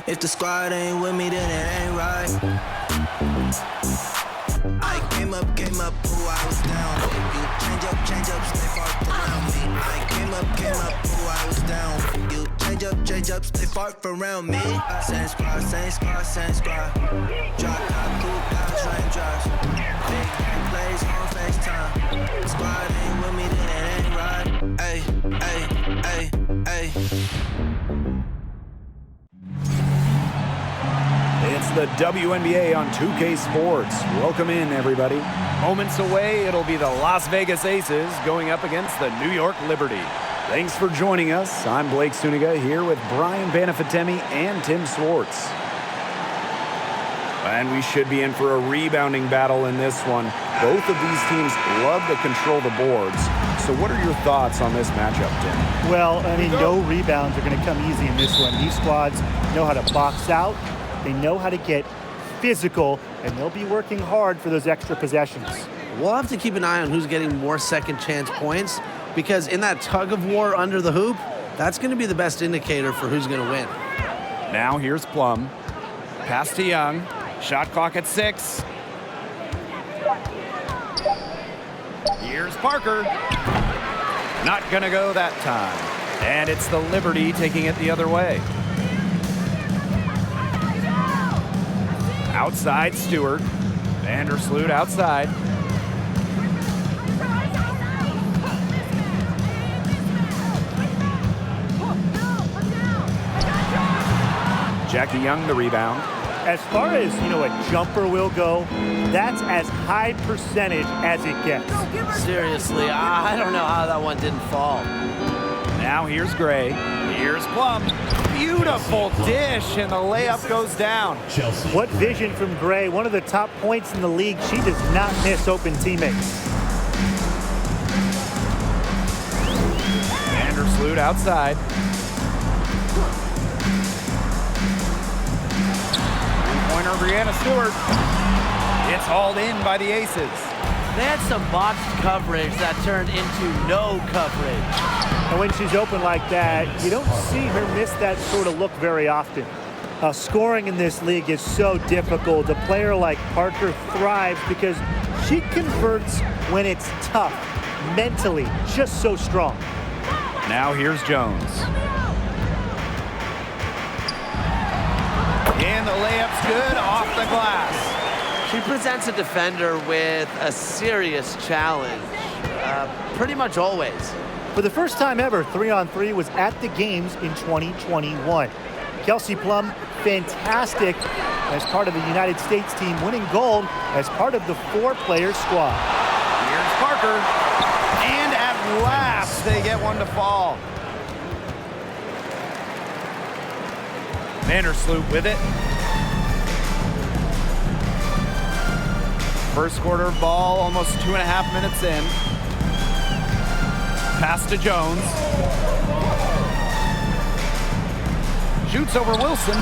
If the squad ain't with me, then it ain't right. I came up, ooh, I was down. You change up, stay far around me. I came up, ooh, I was down. You change up, stay far around me. Same squad. Drop top, cool down, train drops. Big bang plays on FaceTime. The squad ain't with me, then it ain't right. Ay. It's the WNBA on 2K Sports. Welcome in, everybody. Moments away, it'll be the Las Vegas Aces going up against the New York Liberty. Thanks for joining us. I'm Blake Suniga here with Brian Banafitemi and Tim Swartz. And we should be in for a rebounding battle in this one. Both of these teams love to control the boards. So what are your thoughts on this matchup, Tim? Well, I mean, no rebounds are going to come easy in this one. These squads know how to box out. They know how to get physical, and they'll be working hard for those extra possessions. We'll have to keep an eye on who's getting more second chance points, because in that tug of war under the hoop, that's going to be the best indicator for who's going to win. Now here's Plum. Pass to Young. Shot clock at 6. Here's Parker. Not going to go that time. And it's the Liberty taking it the other way. Outside, Stewart. Vandersloot outside. Jackie Young the rebound. As far as, a jumper will go, that's as high percentage as it gets. Seriously, I don't know how that one didn't fall. Now here's Gray. Here's Plum. Beautiful dish, and the layup goes down. What vision from Gray, one of the top points in the league. She does not miss open teammates. Vandersloot outside. Three-pointer, Brianna Stewart. It's hauled in by the Aces. They had some botched coverage that turned into no coverage. And when she's open like that, you don't see her miss that sort of look very often. Scoring in this league is so difficult. A player like Parker thrives because she converts when it's tough, mentally, just so strong. Now here's Jones. And the layup's good off the glass. She presents a defender with a serious challenge, pretty much always. For the first time ever, 3-on-3 was at the games in 2021. Kelsey Plum, fantastic as part of the United States team, winning gold as part of the 4-player squad. Here's Parker, and at last they get one to fall. Vandersloot with it. First quarter ball, almost 2.5 minutes in. Pass to Jones. Shoots over Wilson.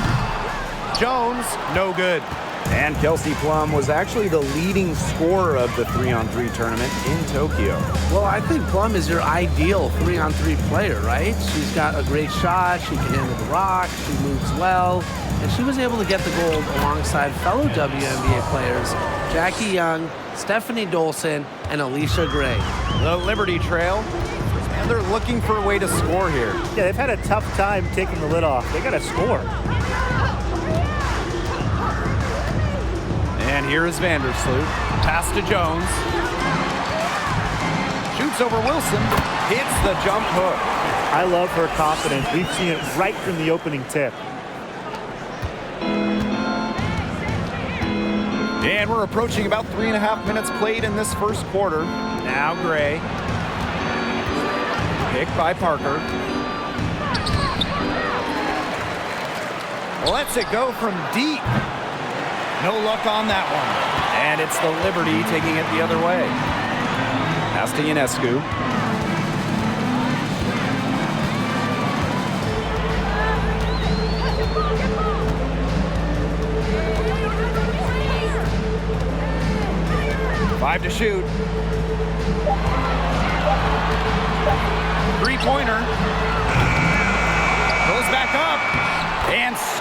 Jones, no good. And Kelsey Plum was actually the leading scorer of the 3-on-3 tournament in Tokyo. Well, I think Plum is your ideal 3-on-3 player, right? She's got a great shot, she can handle the rock, she moves well, and she was able to get the gold alongside fellow WNBA players Jackie Young, Stephanie Dolson, and Alicia Gray. The Liberty trail, and they're looking for a way to score here. Yeah, they've had a tough time taking the lid off. They got to score. And here is Vandersloot. Pass to Jones. Shoots over Wilson. Hits the jump hook. I love her confidence. We've seen it right from the opening tip. And we're approaching about 3.5 minutes played in this first quarter. Now Gray. Picked by Parker. Lets it go from deep. No luck on that one. And it's the Liberty taking it the other way. Pass to Ionescu. Five to shoot. Three-pointer. Goes back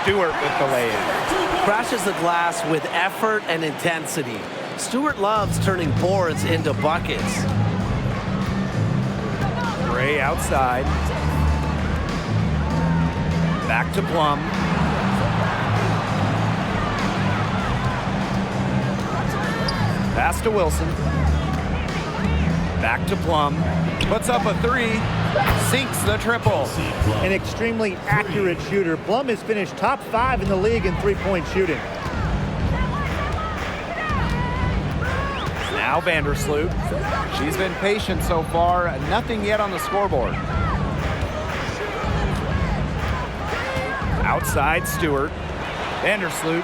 Stewart with the lay-in. Crashes the glass with effort and intensity. Stewart loves turning boards into buckets. Gray outside. Back to Plum. Pass to Wilson. Back to Plum. Puts up a three. Sinks the triple. An extremely accurate shooter. Plum has finished top 5 in the league in three-point shooting. Now Vandersloot. She's been patient so far. Nothing yet on the scoreboard. Outside Stewart. Vandersloot.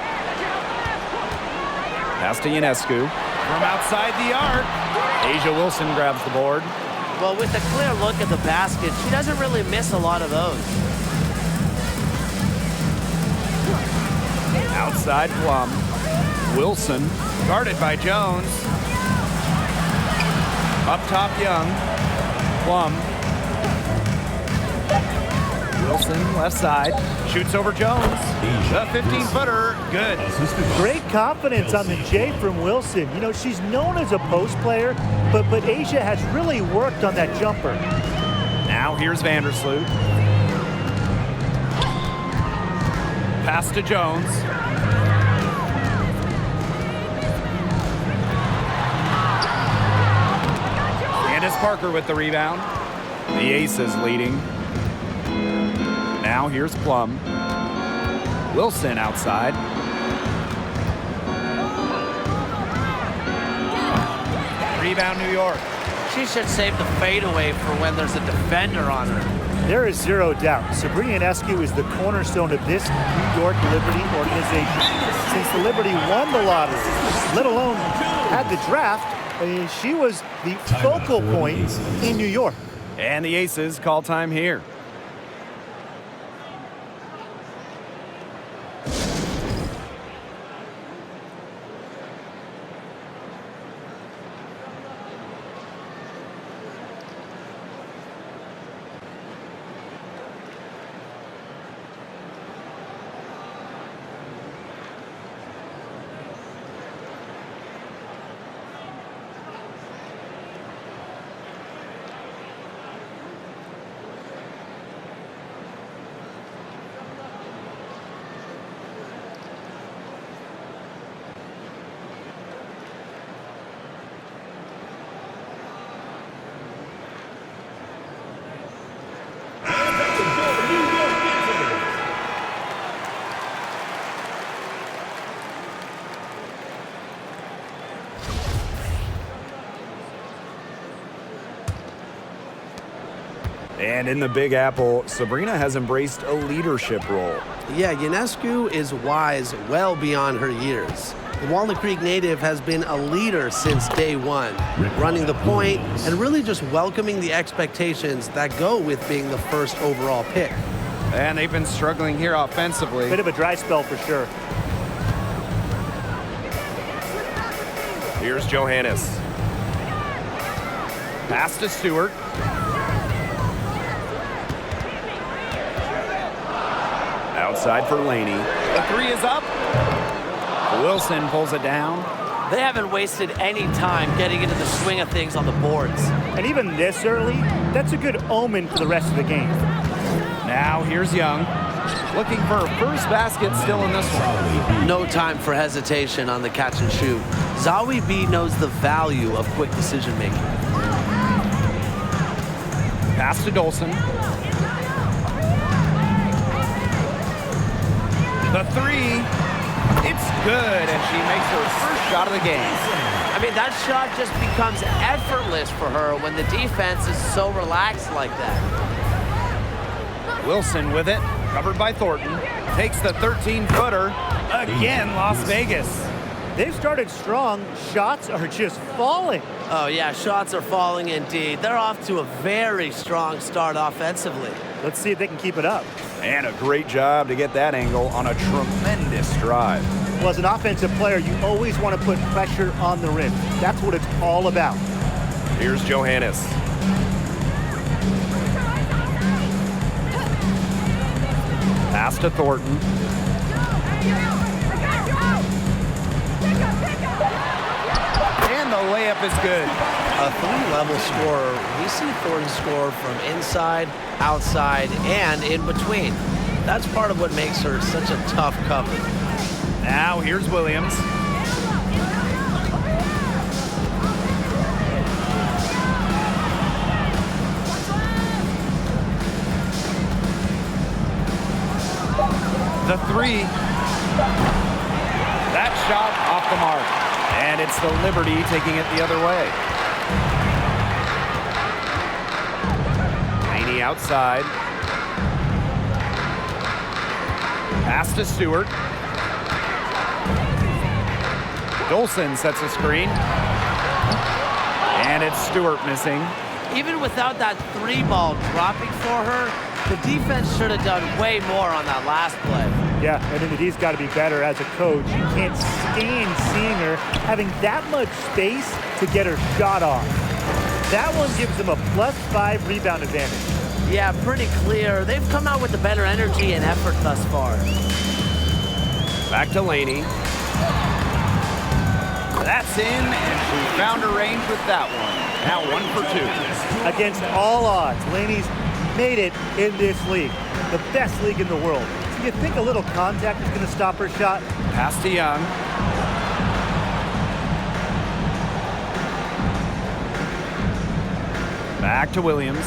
Pass to Ionescu. From outside the arc. Asia Wilson grabs the board. Well, with a clear look at the basket, she doesn't really miss a lot of those. Outside Plum. Wilson. Guarded by Jones. Up top Young. Plum. Wilson, left side. Shoots over Jones. The 15-footer, good. Great confidence on the J from Wilson. You know, she's known as a post player, but Asia has really worked on that jumper. Now here's Vandersloot. Pass to Jones. Candace Parker with the rebound. The Aces leading. Now here's Plum. Wilson outside. Rebound New York. She should save the fadeaway for when there's a defender on her. There is zero doubt. Sabrina Ionescu is the cornerstone of this New York Liberty organization. Since the Liberty won the lottery, let alone had the draft, she was the focal point in New York. And the Aces call time here. And in the Big Apple, Sabrina has embraced a leadership role. Yeah, Ionescu is wise well beyond her years. The Walnut Creek native has been a leader since day one, running the point and really just welcoming the expectations that go with being the first overall pick. And they've been struggling here offensively. Bit of a dry spell for sure. Here's Johannes. Pass to Stewart. Outside for Laney. The three is up. Wilson pulls it down. They haven't wasted any time getting into the swing of things on the boards. And even this early, that's a good omen for the rest of the game. Now here's Young. Looking for a first basket still in this one. No time for hesitation on the catch and shoot. Zawi B knows the value of quick decision making. Pass to Dolson. The three, it's good, and she makes her first shot of the game. I mean, that shot just becomes effortless for her when the defense is so relaxed like that. Wilson with it, covered by Thornton. Takes the 13-footer. Again, Las Vegas. They've started strong. Shots are just falling. Oh, yeah, shots are falling indeed. They're off to a very strong start offensively. Let's see if they can keep it up. And a great job to get that angle on a tremendous drive. Well, as an offensive player, you always want to put pressure on the rim. That's what it's all about. Here's Johannes. Pass to Thornton. And the layup is good. A three-level scorer. We see Thornton score from inside, outside, and in between. That's part of what makes her such a tough cover. Now here's Williams. The three. That shot off the mark. And it's the Liberty taking it the other way. Laney outside. Pass to Stewart. Dolson sets a screen. And it's Stewart missing. Even without that three ball dropping for her, the defense should have done way more on that last play. Yeah, and Indeed's got to be better as a coach. You can't stand seeing her having that much space to get her shot off. That one gives them a +5 rebound advantage. Yeah, pretty clear. They've come out with the better energy and effort thus far. Back to Laney. That's in, and she found her range with that one. Now 1 for 2. Against all odds, Laney's made it in this league, the best league in the world. Do you think a little contact is going to stop her shot? Pass to Young. Back to Williams.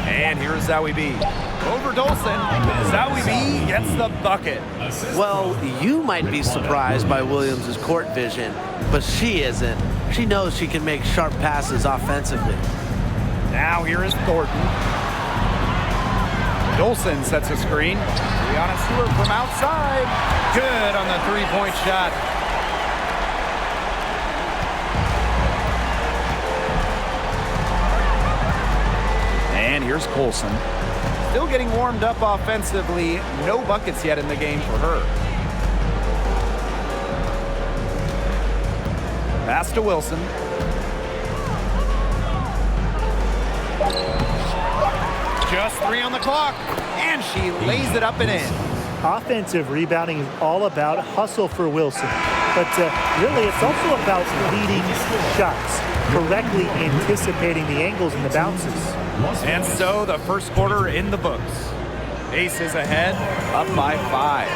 And here's Zowie B. Over Dolson. Zowie B gets the bucket. Well, you might be surprised by Williams' court vision, but she isn't. She knows she can make sharp passes offensively. Now here is Thornton. Dolson sets a screen. Brianna Stewart from outside. Good on the three-point shot. And here's Colson. Still getting warmed up offensively. No buckets yet in the game for her. Pass to Wilson. Just 3 on the clock, and she lays it up and in. Offensive rebounding is all about hustle for Wilson. But really, it's also about leading shots, correctly anticipating the angles and the bounces. And so the first quarter in the books. Aces ahead, up by 5.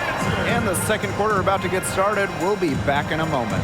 And the second quarter about to get started. We'll be back in a moment.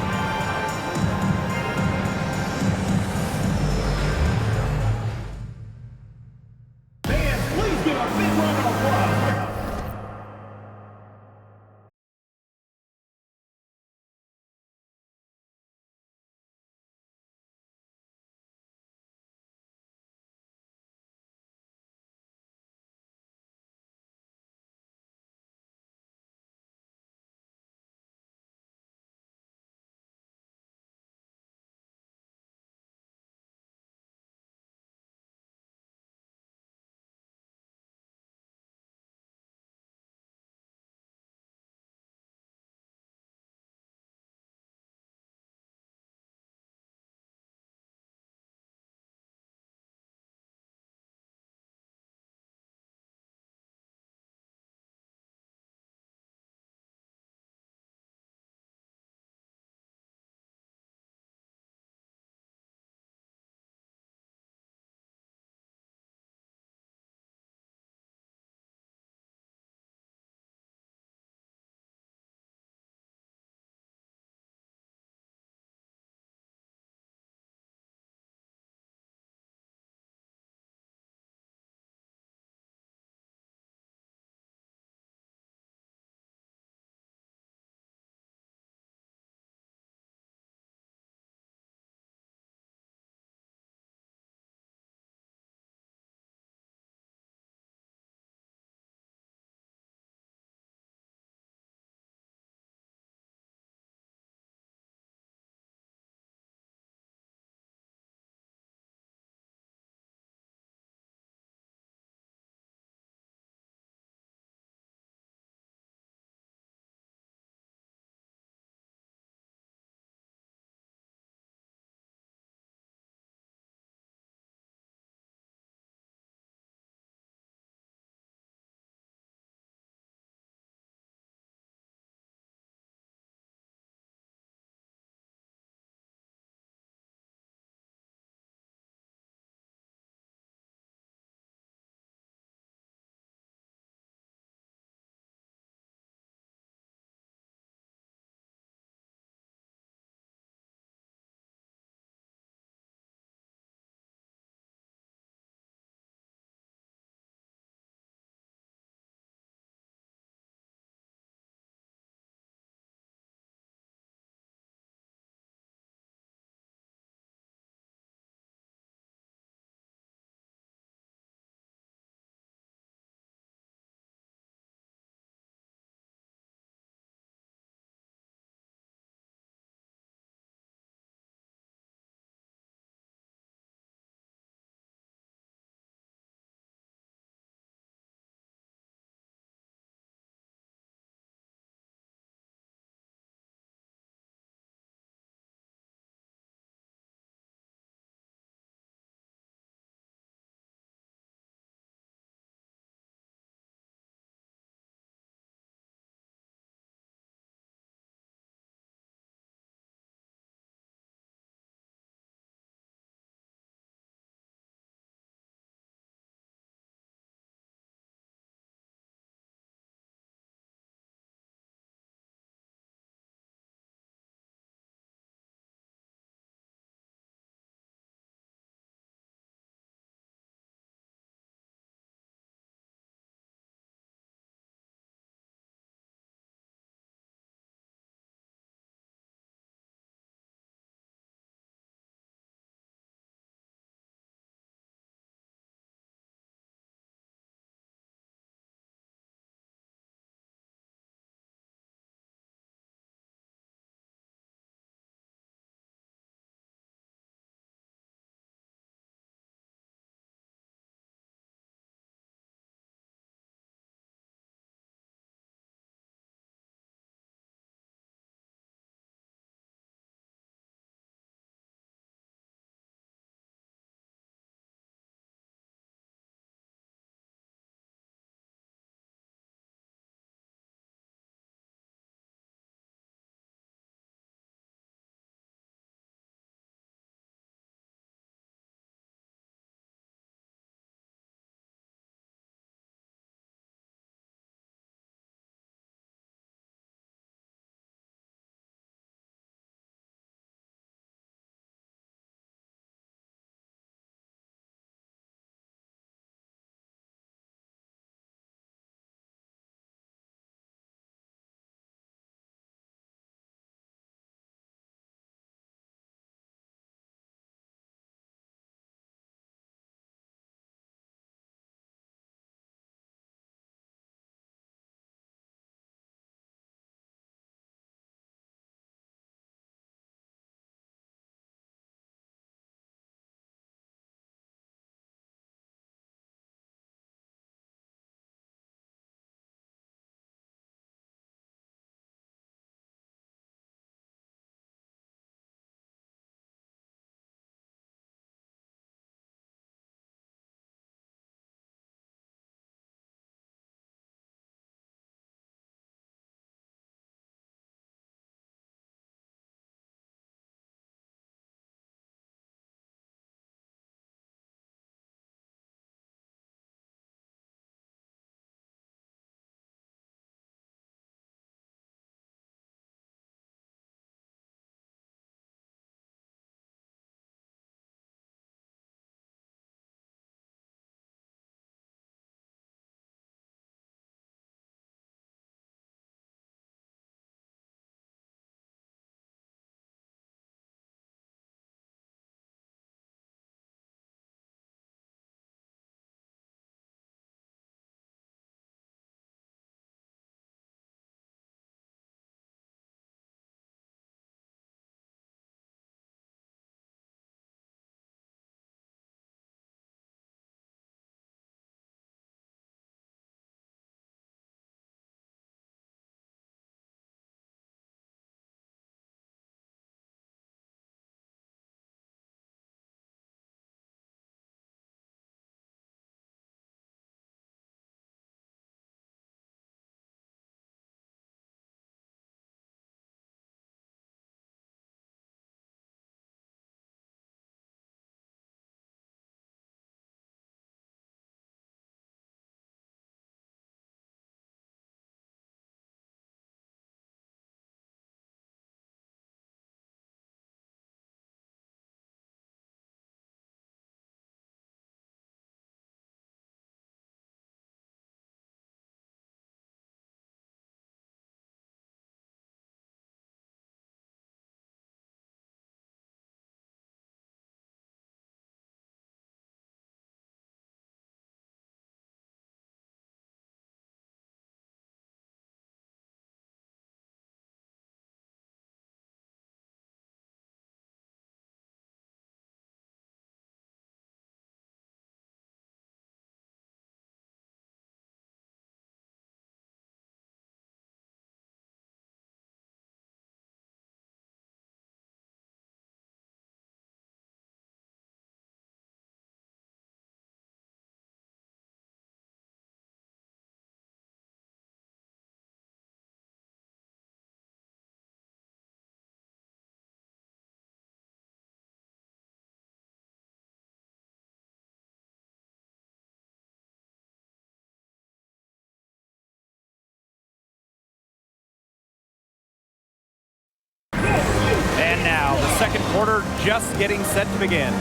quarter just getting set to begin.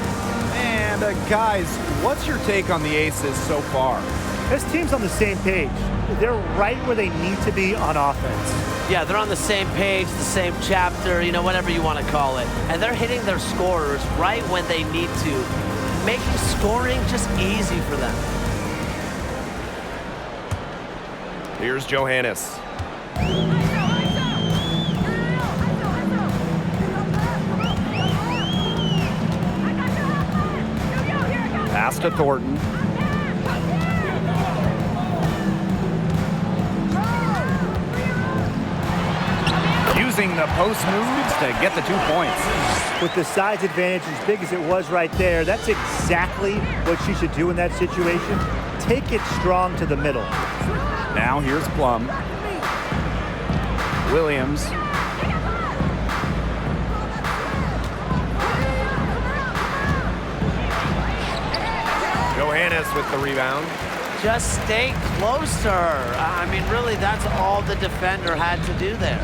And guys, what's your take on the Aces so far? This team's on the same page. They're right where they need to be on offense. Yeah, they're on the same page, the same chapter, whatever you want to call it. And they're hitting their scorers right when they need to, making scoring just easy for them. Here's Johannes. Pass to Thornton. Using the post moves to get the 2 points. With the size advantage as big as it was right there, that's exactly what she should do in that situation. Take it strong to the middle. Now here's Plum. Williams. Johannes with the rebound. Just stay closer. I mean, really, that's all the defender had to do there.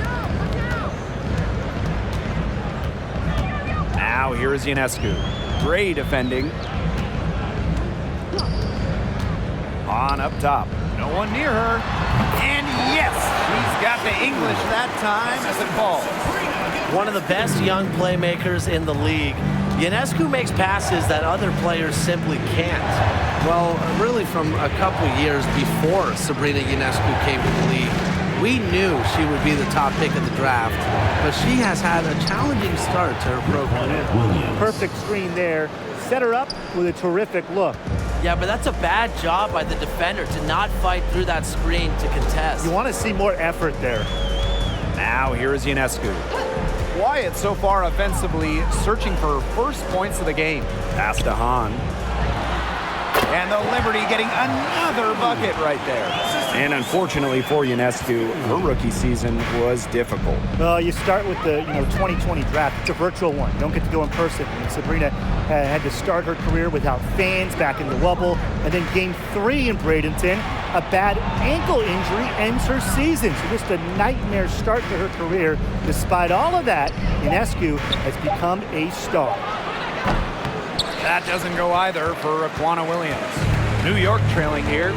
Now here is Ionescu. Gray defending. On up top. No one near her. And yes, he's got the English that time as it falls. One of the best young playmakers in the league. Ionescu makes passes that other players simply can't. Well, really from a couple years before Sabrina Ionescu came to the league, we knew she would be the top pick of the draft, but she has had a challenging start to her pro career. Perfect screen there. Set her up with a terrific look. Yeah, but that's a bad job by the defender to not fight through that screen to contest. You want to see more effort there. Now here is Ionescu. Wyatt so far offensively searching for first points of the game. Pass to Hahn. And the Liberty getting another bucket right there. And unfortunately for Ionescu, her rookie season was difficult. Well, you start with the 2020 draft. It's a virtual one. You don't get to go in person. And Sabrina had to start her career without fans back in the Wubble. And then game 3 in Bradenton, a bad ankle injury ends her season. So just a nightmare start to her career. Despite all of that, Ionescu has become a star. That doesn't go either for Aquana Williams. New York trailing here.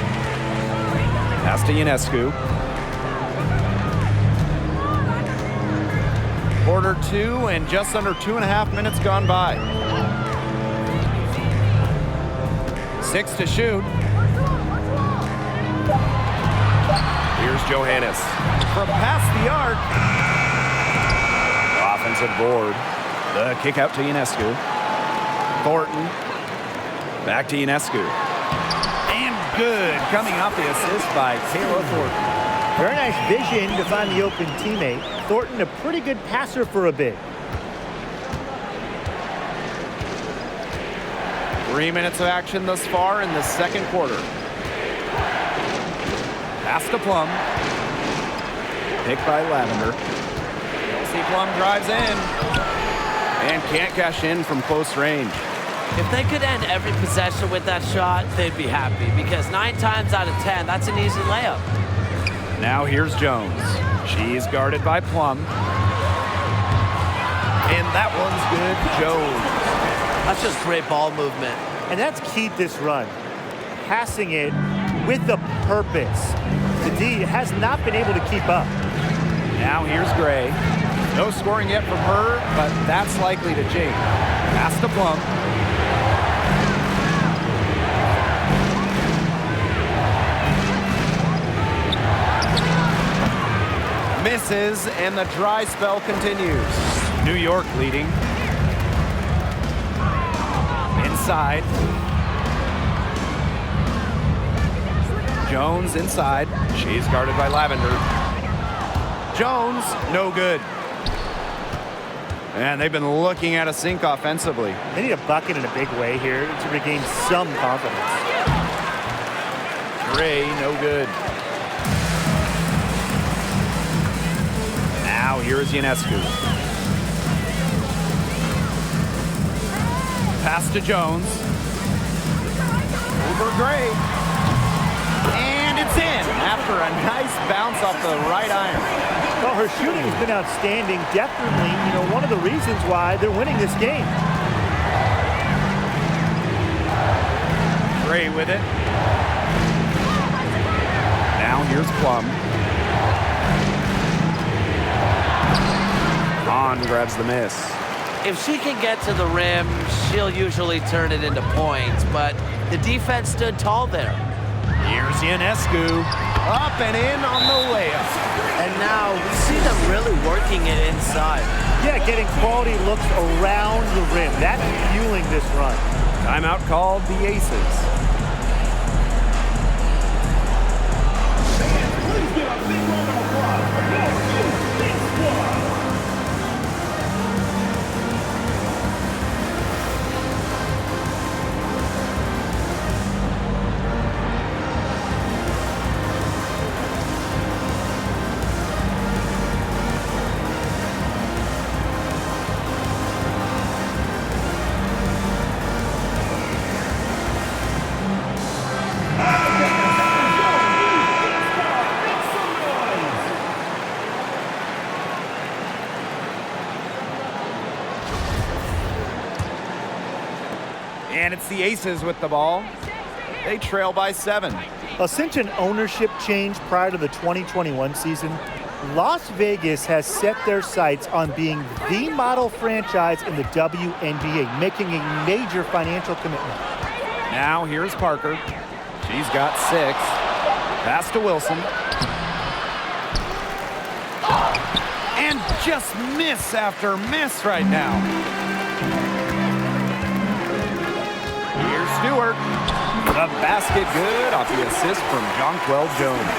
Pass to Ionescu. Quarter 2 and just under 2.5 minutes gone by. 6 to shoot. Here's Johannes. From past the arc. Offensive board. The kick out to Ionescu. Thornton. Back to Ionescu. And good. Coming off the assist by Kayla Thornton. Very nice vision to find the open teammate. Thornton, a pretty good passer for a big. 3 minutes of action thus far in the second quarter. Pass to Plum. Picked by Lavender. Kelsey Plum drives in. And can't cash in from close range. If they could end every possession with that shot, they'd be happy, because 9 times out of 10, that's an easy layup. Now here's Jones. She's guarded by Plum. And that one's good. Jones. That's just great ball movement. And that's key to this run. Passing it with a purpose. The D has not been able to keep up. Now here's Gray. No scoring yet from her, but that's likely to change. Pass to Plum. Misses, and the dry spell continues. New York leading. Inside. Jones inside. She's guarded by Lavender. Jones, no good. And they've been looking at a sink offensively. They need a bucket in a big way here to regain some confidence. Gray, no good. Now here is Ionescu. Pass to Jones. Over Gray. And it's in after a nice bounce off the right iron. Well, her shooting has been outstanding. Definitely, one of the reasons why they're winning this game. Gray with it. Now here's Plum. Hahn grabs the miss. If she can get to the rim, she'll usually turn it into points, but the defense stood tall there. Here's Ionescu. Up and in on the layup. And now we see them really working it inside. Yeah, getting quality looks around the rim. That's fueling this run. Timeout called the Aces. And it's the Aces with the ball. They trail by 7. Since an ownership change prior to the 2021 season, Las Vegas has set their sights on being the model franchise in the WNBA, making a major financial commitment. Now here's Parker. She's got 6. Pass to Wilson. And just miss after miss right now. Here's Stewart. The basket good off the assist from Jonquel Jones.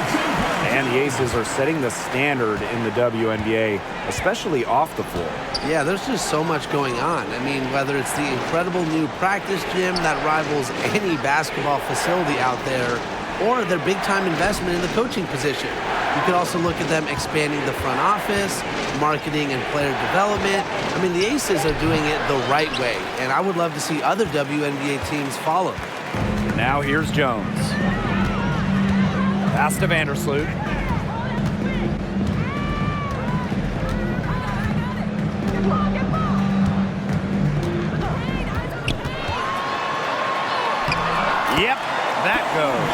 And the Aces are setting the standard in the WNBA, especially off the floor. Yeah, there's just so much going on. I mean, whether it's the incredible new practice gym that rivals any basketball facility out there, or their big-time investment in the coaching position. You could also look at them expanding the front office, marketing and player development. I mean, the Aces are doing it the right way, and I would love to see other WNBA teams follow. Now here's Jones. Pass to Vandersloot. Yep, that goes.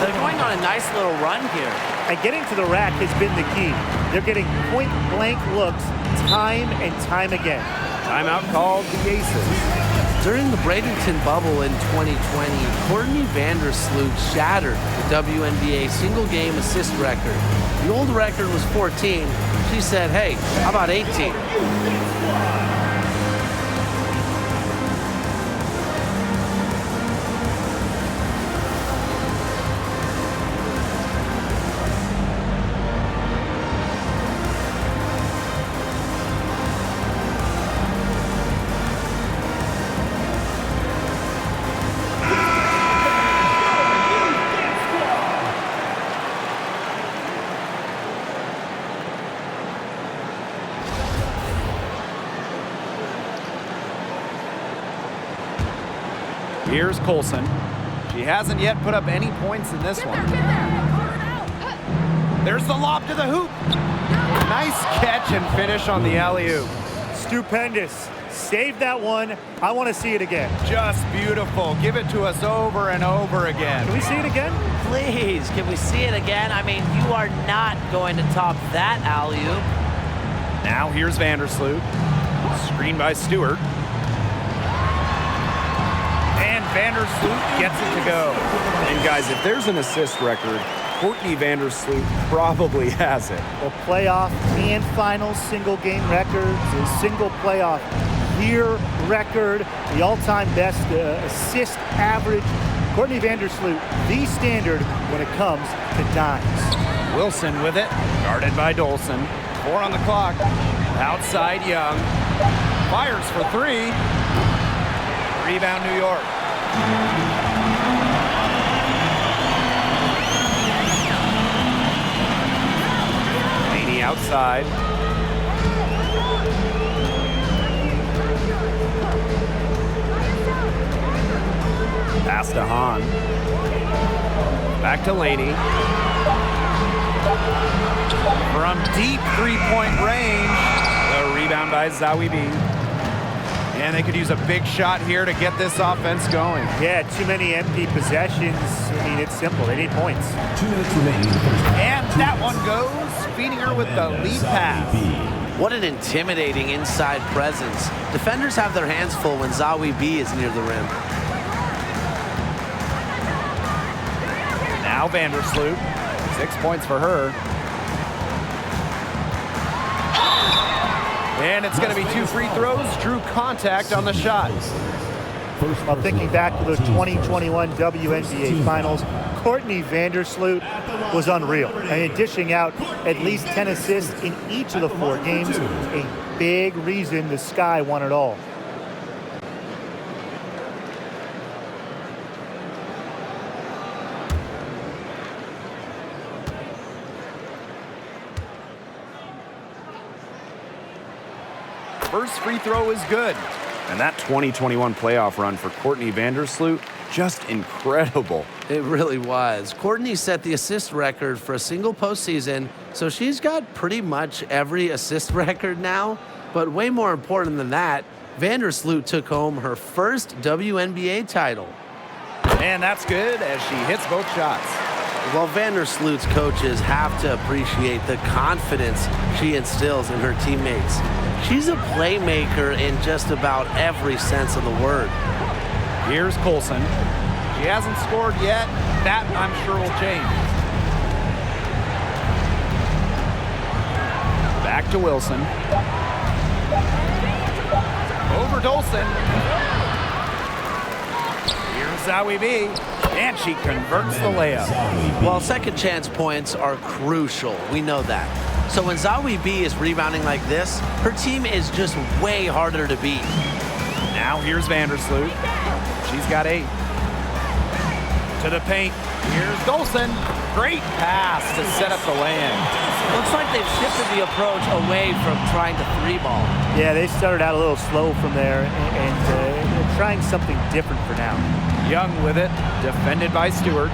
They're going on a nice little run here. And getting to the rack has been the key. They're getting point-blank looks time and time again. Timeout called the Aces. During the Bradenton bubble in 2020, Courtney Vandersloot shattered the WNBA single-game assist record. The old record was 14. She said, hey, how about 18? Here's Colson. She hasn't yet put up any points in this one. There's the lob to the hoop. Nice catch and finish on the alley-oop. Stupendous. Save that one. I want to see it again. Just beautiful. Give it to us over and over again. Can we see it again? Please, can we see it again? I mean, you are not going to top that alley-oop. Now here's Vandersloot. Screen by Stewart. And Vandersloot gets it to go. And guys, if there's an assist record, Courtney Vandersloot probably has it. Well, playoff and final single game records, a single playoff year record, the all-time best assist average. Courtney Vandersloot, the standard when it comes to dimes. Wilson with it, guarded by Dolson. 4 on the clock. Outside Young. Fires for 3. Rebound New York. Laney outside. Pass to Hahn. Back to Laney. From deep three-point range, the rebound by Zawi B. And they could use a big shot here to get this offense going. Yeah, too many empty possessions. I mean, it's simple. They need points. 2 minutes remaining. And that one goes, feeding her with the lead pass. What an intimidating inside presence. Defenders have their hands full when Zawi B is near the rim. Now Vandersloot, 6 points for her. And it's going to be 2 free throws. Drew contact on the shot. Well, thinking back to the 2021 WNBA Finals, Courtney Vandersloot was unreal. I mean, dishing out at least 10 assists in each of the 4 games, a big reason the Sky won it all. First free throw is good. And that 2021 playoff run for Courtney Vandersloot, just incredible. It really was. Courtney set the assist record for a single postseason, so she's got pretty much every assist record now. But way more important than that, Vandersloot took home her first WNBA title. And that's good as she hits both shots. Well, Vandersloot's coaches have to appreciate the confidence she instills in her teammates. She's a playmaker in just about every sense of the word. Here's Colson. She hasn't scored yet. That, I'm sure, will change. Back to Wilson. Over Dolson. Here's Zawi B. And she converts the layup. Well, second chance points are crucial. We know that. So when Zawi B is rebounding like this, her team is just way harder to beat. Now here's Vandersloot. She's got 8. To the paint. Here's Dolson. Great pass to set up the lay-in. Looks like they've shifted the approach away from trying to 3-ball. Yeah, they started out a little slow from there, and they're trying something different for now. Young with it, defended by Stewart.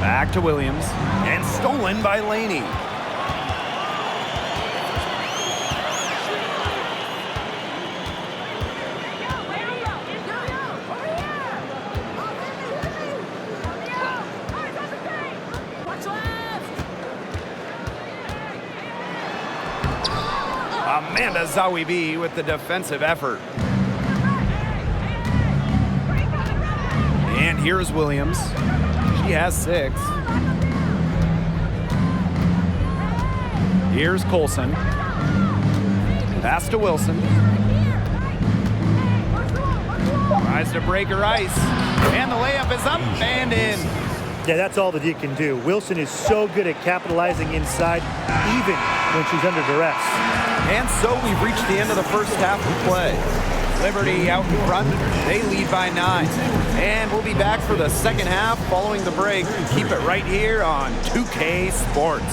Back to Williams, and stolen by Laney. Amanda Zawi B with the defensive effort. And here's Williams. She has 6. Here's Colson. Pass to Wilson. Tries to break her ice. And the layup is up and in. Yeah, that's all that he can do. Wilson is so good at capitalizing inside, even when she's under duress. And so we've reached the end of the first half of play. Liberty out in front. They lead by 9. And we'll be back for the second half following the break. Keep it right here on 2K Sports.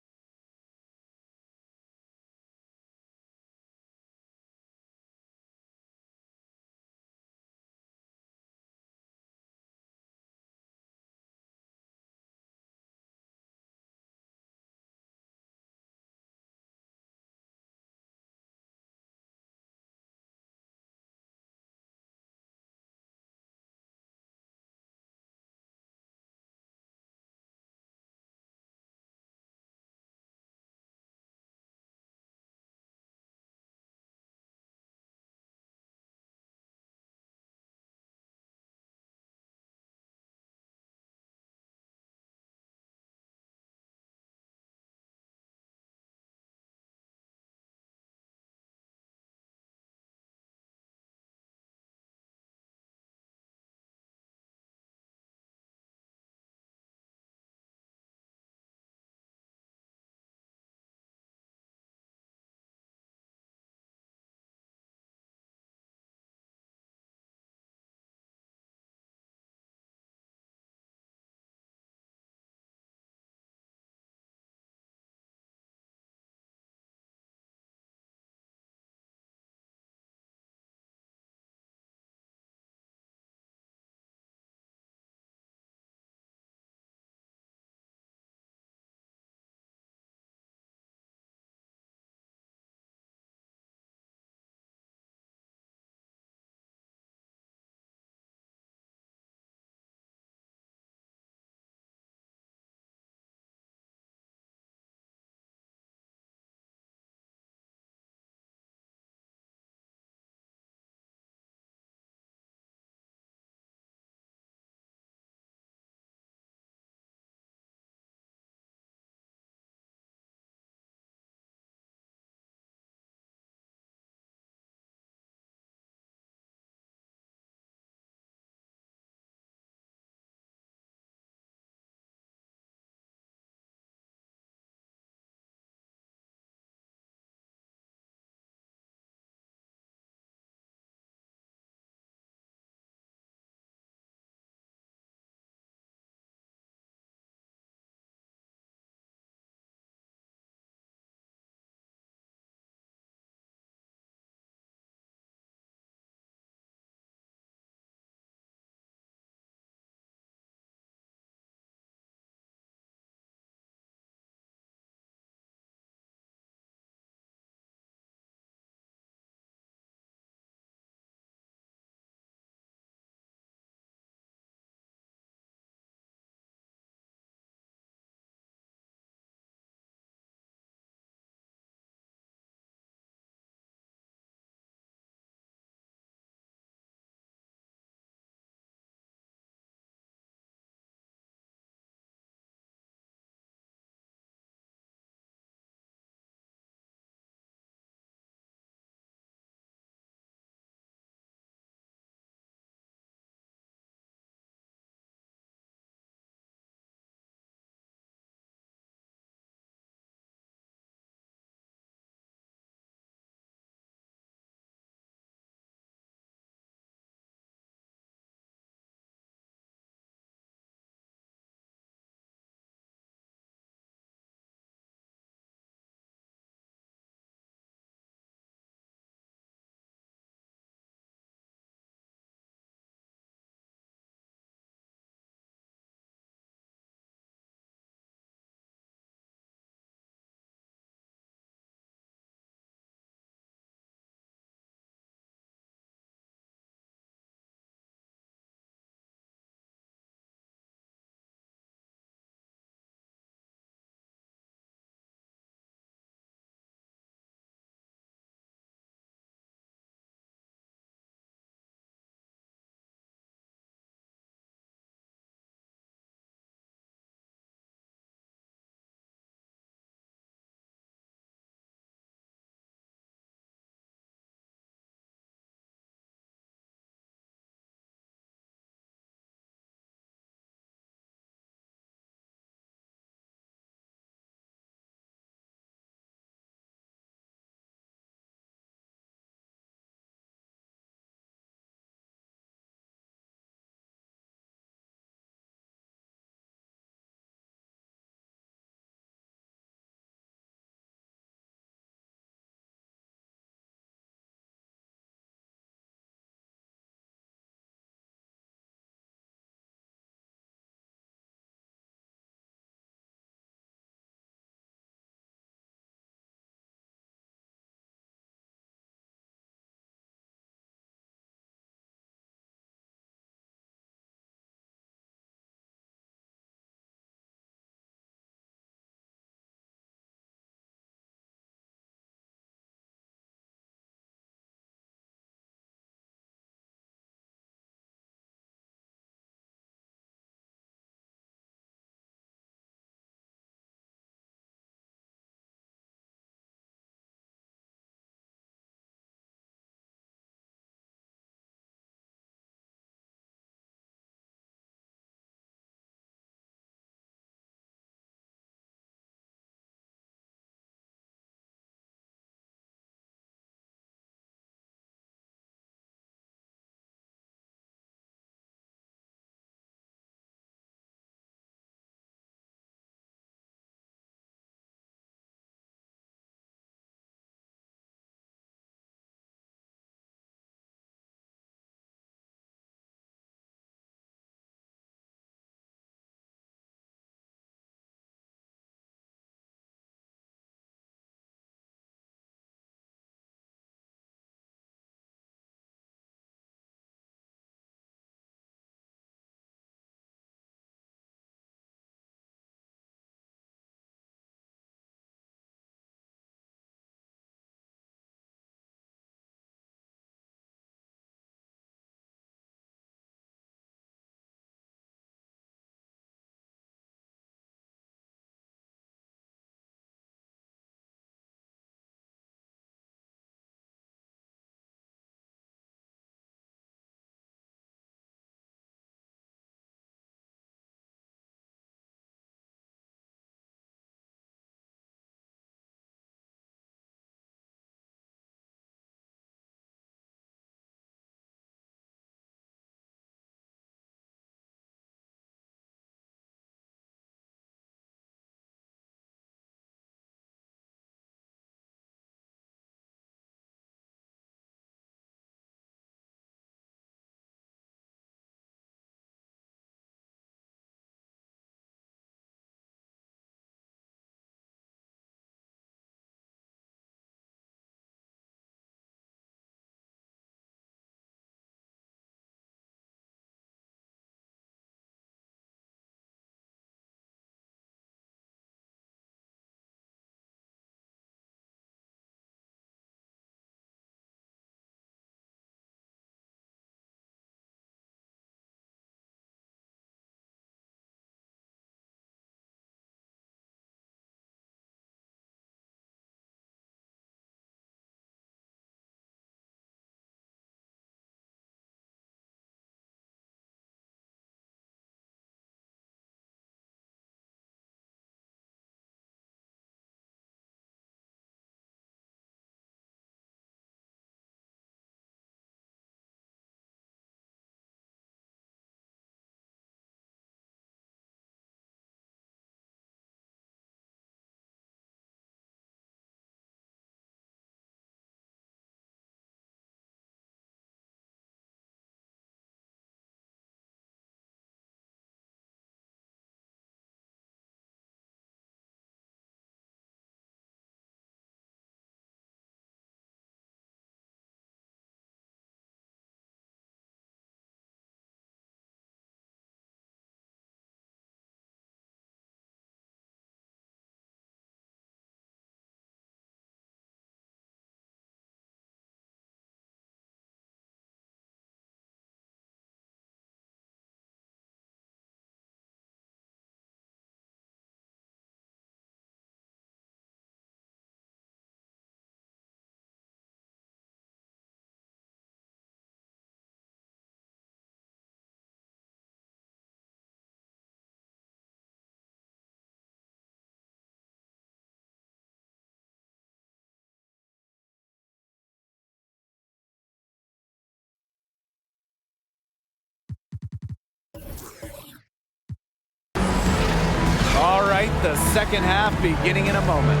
right, the second half beginning in a moment.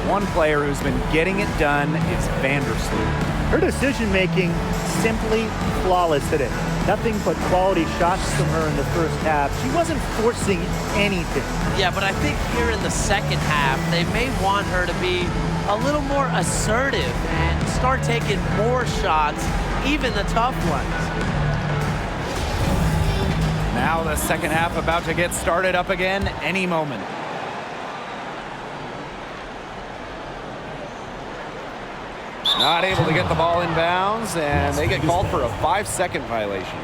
One player who's been getting it done is Vandersloot. Her decision-making simply flawless today. Nothing but quality shots from her in the first half. She wasn't forcing anything. Yeah, but I think here in the second half, they may want her to be a little more assertive and start taking more shots, even the tough ones. Now the second half about to get started up again any moment. Not able to get the ball in bounds, and they get called for a 5-second violation.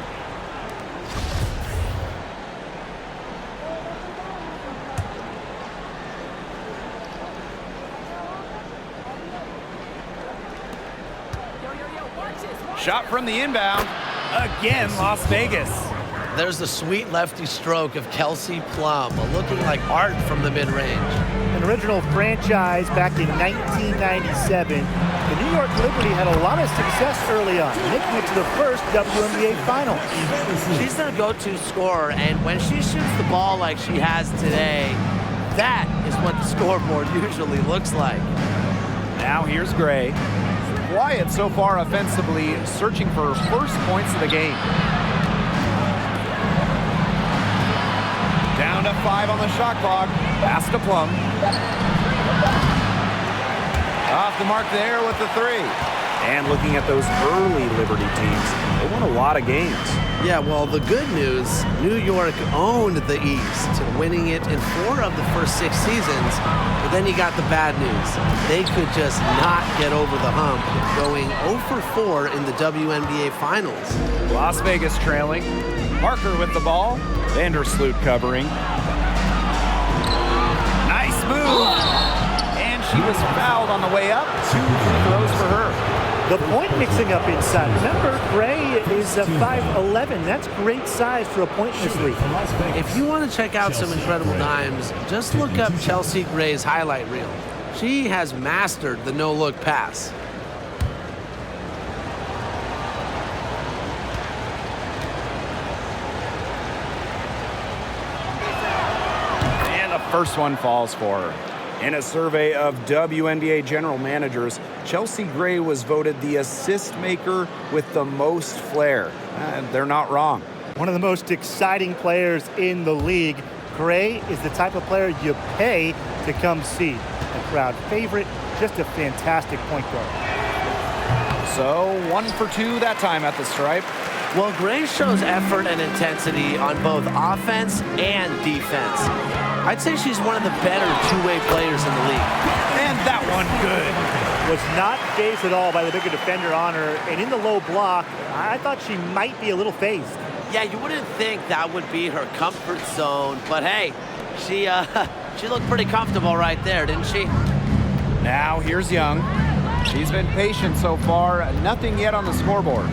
Shot from the inbound. Again, Las Vegas. There's the sweet lefty stroke of Kelsey Plum, looking like art from the mid-range. An original franchise back in 1997, the New York Liberty had a lot of success early on, making it to the first WNBA Finals. She's their go-to scorer, and when she shoots the ball like she has today, that is what the scoreboard usually looks like. Now here's Gray. Quiet so far offensively, searching for first points of the game. Down to 5 on the shot clock. Pass to Plum. Off the mark there with the 3. And looking at those early Liberty teams, they won a lot of games. Yeah, well, the good news, New York owned the East, winning it in 4 of the first 6 seasons. But then you got the bad news. They could just not get over the hump, going 0 for 4 in the WNBA Finals. Las Vegas trailing. Parker with the ball. Vandersloot covering. Nice move. And she was fouled on the way up. 2 free throws for her. The point mixing up inside. Remember, Gray is 5'11". That's great size for a point in this league. If you want to check out some incredible dimes, just look up Chelsea Gray's highlight reel. She has mastered the no-look pass. And the first one falls for her. In a survey of WNBA general managers, Chelsea Gray was voted the assist maker with the most flair. They're not wrong. One of the most exciting players in the league. Gray is the type of player you pay to come see. A crowd favorite, just a fantastic point guard. So 1 for 2 that time at the stripe. Well, Gray shows effort and intensity on both offense and defense. I'd say she's one of the better two-way players in the league. And that one good. Was not phased at all by the bigger defender on her. And in the low block, I thought she might be a little phased. Yeah, you wouldn't think that would be her comfort zone. But hey, she looked pretty comfortable right there, didn't she? Now here's Young. She's been patient so far. Nothing yet on the scoreboard.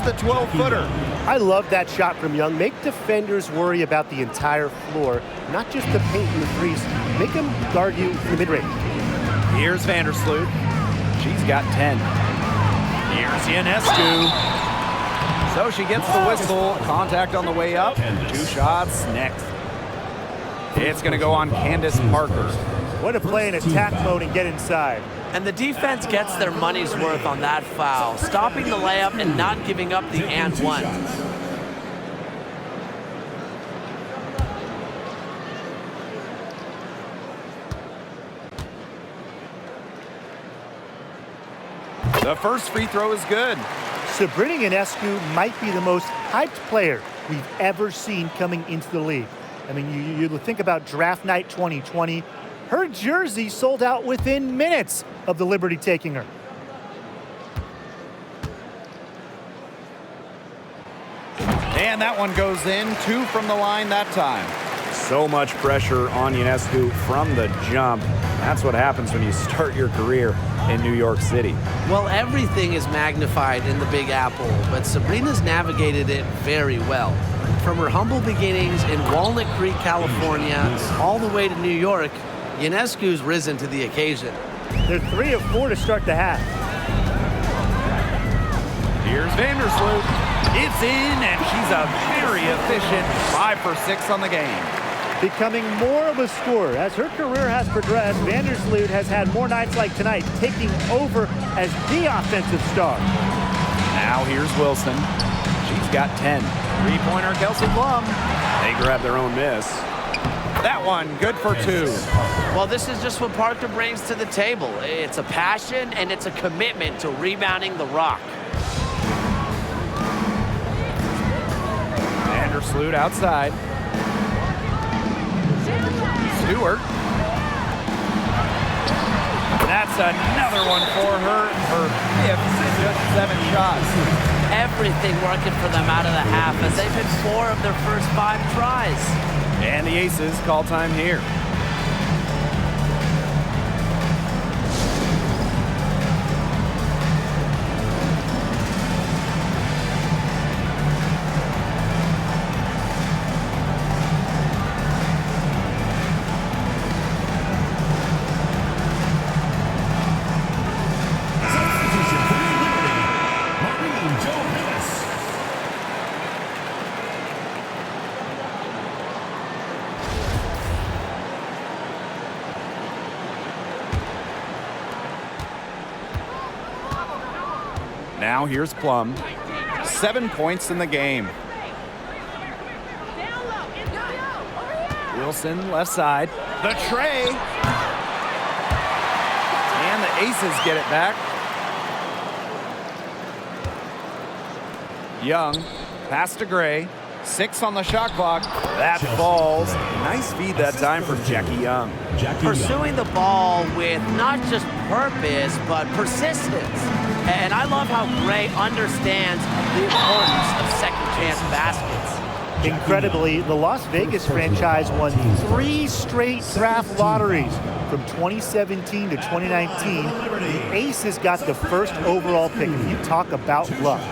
The 12-footer. I love that shot from Young. Make defenders worry about the entire floor, not just the paint and the threes. Make them guard you in the mid-range. Here's Vandersloot. She's got 10. Here's Ionescu. So she gets the whistle. Contact on the way up. 2 shots next. It's going to go on Candace Parker. What a play in attack mode and get inside. And the defense gets their money's worth on that foul, stopping the layup and not giving up the and one. The first free throw is good. Sabrina Ionescu might be the most hyped player we've ever seen coming into the league. I mean, you think about draft night 2020. Her jersey sold out within minutes of the Liberty taking her. And that one goes in. 2 from the line that time. So much pressure on Ionescu from the jump. That's what happens when you start your career in New York City. Well, everything is magnified in the Big Apple, but Sabrina's navigated it very well. From her humble beginnings in Walnut Creek, California, all the way to New York, Ionescu's risen to the occasion. They're 3 of 4 to start the half. Here's Vandersloot. It's in, and she's a very efficient 5 for 6 on the game. Becoming more of a scorer. As her career has progressed, Vandersloot has had more nights like tonight, taking over as the offensive star. Now here's Wilson. She's got 10. Three-pointer Kelsey Plum. They grab their own miss. That one, good for 2. Well, this is just what Parker brings to the table. It's a passion and it's a commitment to rebounding the rock. Vandersloot outside. Stewart. That's another one for her. Her 5th, just 7 shots. Everything working for them out of the half as they've hit 4 of their first 5 tries. And the Aces call time here. Now here's Plum. 7 points in the game. Wilson left side. The tray. And the Aces get it back. Young, pass to Gray. 6 on the shot clock. That falls. Nice feed that time from Jackie Young. Pursuing the ball with not just purpose, but persistence. And I love how Gray understands the importance of second chance baskets. Incredibly, the Las Vegas franchise won 3 straight draft lotteries from 2017 to 2019. The Aces got the first overall pick. You talk about luck.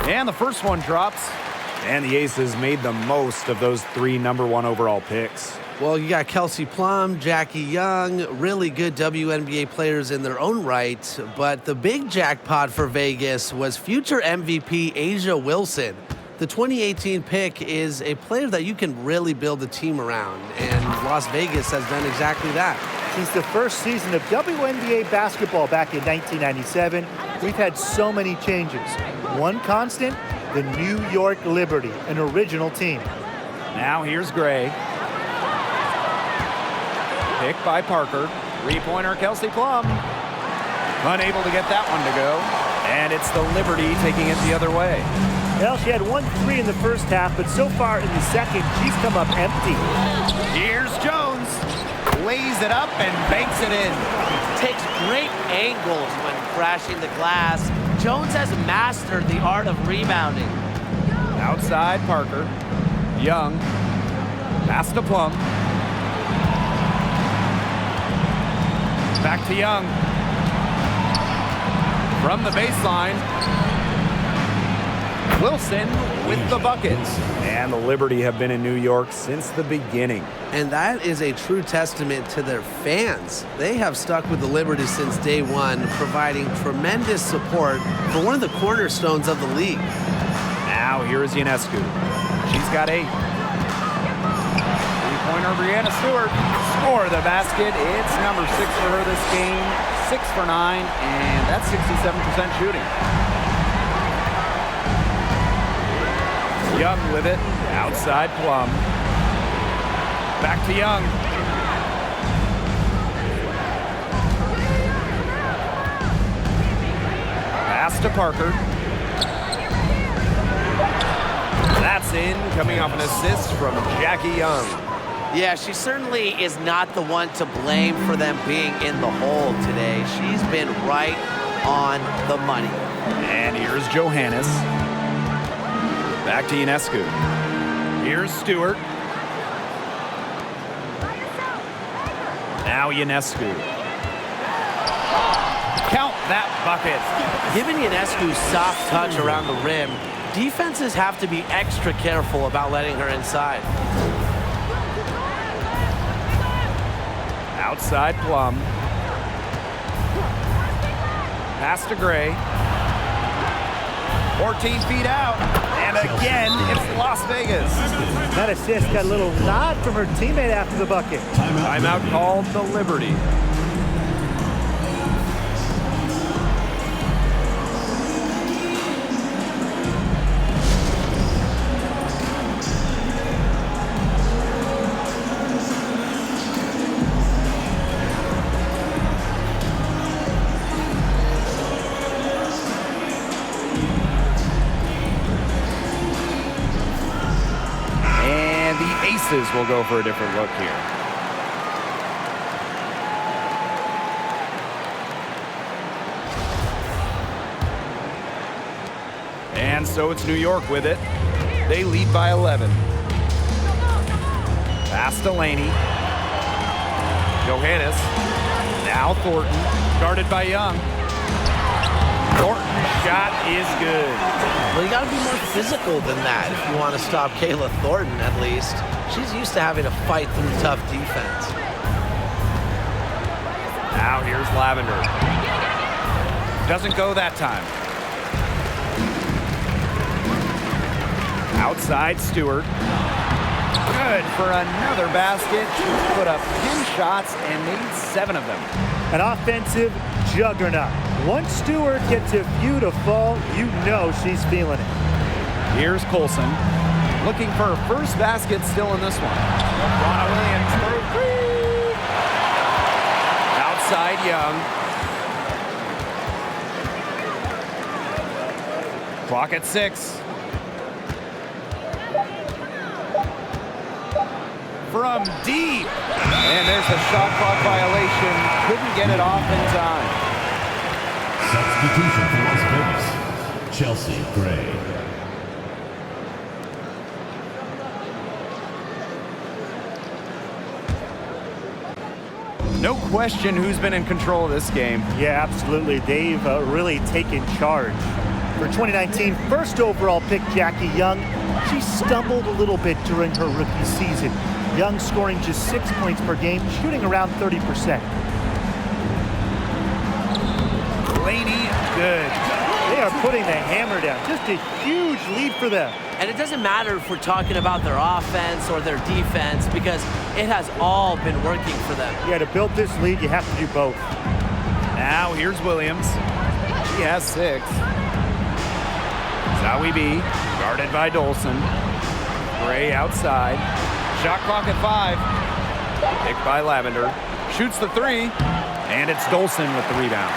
And the first one drops. And the Aces made the most of those 3 number 1 overall picks. Well, you got Kelsey Plum, Jackie Young, really good WNBA players in their own right. But the big jackpot for Vegas was future MVP Asia Wilson. The 2018 pick is a player that you can really build a team around. And Las Vegas has done exactly that. Since the first season of WNBA basketball back in 1997, we've had so many changes. One constant, the New York Liberty, an original team. Now here's Gray. Picked by Parker. Three-pointer Kelsey Plum. Unable to get that one to go. And it's the Liberty taking it the other way. Well, she had 1 3 in the first half, but so far in the second, she's come up empty. Here's Jones. Lays it up and banks it in. Takes great angles when crashing the glass. Jones has mastered the art of rebounding. Outside Parker. Young. Pass to Plum. Back to Young. From the baseline. Wilson with the buckets. And the Liberty have been in New York since the beginning. And that is a true testament to their fans. They have stuck with the Liberty since day one, providing tremendous support for one of the cornerstones of the league. Now here is Ionescu. She's got 8. Three-pointer Brianna Stewart. Score the basket. It's number 6 for her this game. 6 for 9, and that's 67% shooting. Young with it. Outside Plum. Back to Young. Pass to Parker. That's in, coming off an assist from Jackie Young. Yeah, she certainly is not the one to blame for them being in the hole today. She's been right on the money. And here's Johannes. Back to Ionescu. Here's Stewart. Now Ionescu. Count that bucket. Giving Ionescu soft touch around the rim Defenses have to be extra careful about letting her inside. Outside Plum. Pass to Gray. 14 feet out. And again, it's Las Vegas. That assist got a little nod from her teammate after the bucket. Timeout called the Liberty. Will go for a different look here. And so it's New York with it. They lead by 11. Pass to Laney. Johannes. Now Thornton. Guarded by Young. Thornton's shot is good. Well, you got to be more physical than that if you want to stop Kayla Thornton, at least. She's used to having to fight through tough defense. Now here's Lavender. Doesn't go that time. Outside Stewart. Good for another basket. She's put up 10 shots and made 7 of them. An offensive juggernaut. Once Stewart gets a few to fall, you know she's feeling it. Here's Colson. Looking for her first basket still in this one. Ronna Williams for 3. Outside Young. Clock at 6. From deep. And there's the shot clock violation. Couldn't get it off in time. Substitution for Las Vegas. Chelsea Gray. No question who's been in control of this game. Yeah, absolutely. They've really taken charge. For 2019 first overall pick, Jackie Young, she stumbled a little bit during her rookie season. Young scoring just 6 points per game, shooting around 30%. Laney, good. They are putting the hammer down. Just a huge lead for them. And it doesn't matter if we're talking about their offense or their defense, because it has all been working for them. Yeah, to build this lead, you have to do both. Now here's Williams. She has 6. Zowie B, guarded by Dolson. Gray outside. Shot clock at 5. Picked by Lavender. Shoots the 3. And it's Dolson with the rebound.